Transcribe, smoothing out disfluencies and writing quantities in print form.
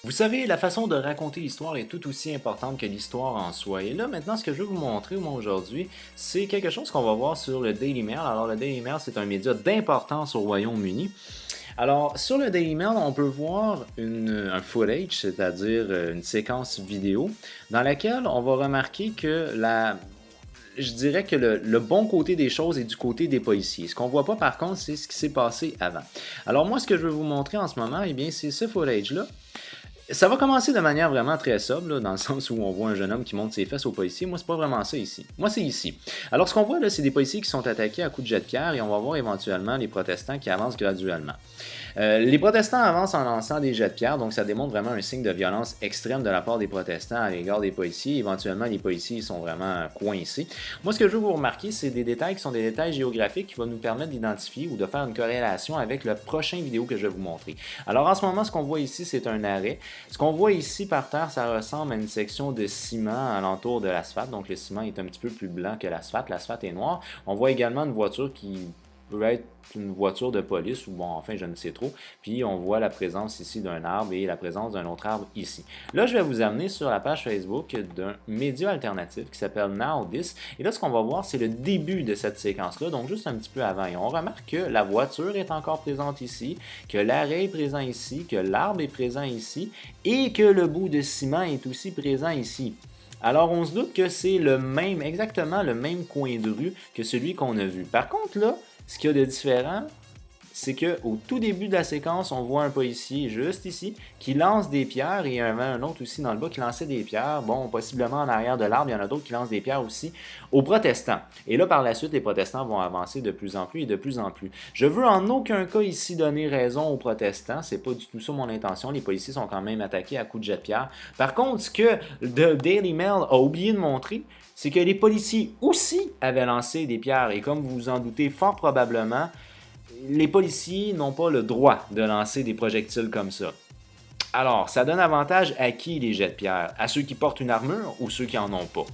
Vous savez, la façon de raconter l'histoire est tout aussi importante que l'histoire en soi. Et là, maintenant, ce que je veux vous montrer, moi, aujourd'hui, c'est quelque chose qu'on va voir sur le Daily Mail. Alors, le Daily Mail, c'est un média d'importance au Royaume-Uni. Alors, sur le Daily Mail, on peut voir un footage, c'est-à-dire une séquence vidéo, dans laquelle on va remarquer que je dirais que le bon côté des choses est du côté des policiers. Ce qu'on voit pas, par contre, c'est ce qui s'est passé avant. Alors, moi, ce que je veux vous montrer en ce moment, eh bien, c'est ce footage-là. Ça va commencer de manière vraiment très sobre, là, dans le sens où on voit un jeune homme qui monte ses fesses aux policiers. Moi, c'est pas vraiment ça ici. Moi, c'est ici. Alors, ce qu'on voit là, c'est des policiers qui sont attaqués à coups de jet de pierre et on va voir éventuellement les protestants qui avancent graduellement. Les protestants avancent en lançant des jets de pierre, donc ça démontre vraiment un signe de violence extrême de la part des protestants à l'égard des policiers. Éventuellement, les policiers sont vraiment coincés. Moi, ce que je veux vous remarquer, c'est des détails qui sont des détails géographiques qui vont nous permettre d'identifier ou de faire une corrélation avec le prochain vidéo que je vais vous montrer. Alors, en ce moment, ce qu'on voit ici, c'est un arrêt. Ce qu'on voit ici par terre, ça ressemble à une section de ciment alentour de l'asphalte. Donc, le ciment est un petit peu plus blanc que l'asphalte. L'asphalte est noir. On voit également une voiture qui peut être une voiture de police ou bon, enfin, je ne sais trop. Puis, on voit la présence ici d'un arbre et la présence d'un autre arbre ici. Là, je vais vous amener sur la page Facebook d'un média alternatif qui s'appelle Now This. Et là, ce qu'on va voir, c'est le début de cette séquence-là, donc juste un petit peu avant. Et on remarque que la voiture est encore présente ici, que l'arrêt est présent ici, que l'arbre est présent ici et que le bout de ciment est aussi présent ici. Alors, on se doute que c'est exactement le même coin de rue que celui qu'on a vu. Par contre, là, ce qu'il y a de différent, c'est qu'au tout début de la séquence, on voit un policier juste ici qui lance des pierres et il y en avait un autre aussi dans le bas qui lançait des pierres. Bon, possiblement en arrière de l'arbre, il y en a d'autres qui lancent des pierres aussi aux protestants. Et là, par la suite, les protestants vont avancer de plus en plus et de plus en plus. Je veux en aucun cas ici donner raison aux protestants, c'est pas du tout ça mon intention. Les policiers sont quand même attaqués à coups de jet de pierre. Par contre, ce que The Daily Mail a oublié de montrer, c'est que les policiers aussi avaient lancé des pierres. Et comme vous vous en doutez fort probablement, les policiers n'ont pas le droit de lancer des projectiles comme ça. Alors, ça donne avantage à qui les jets de pierre? À ceux qui portent une armure ou ceux qui en ont pas?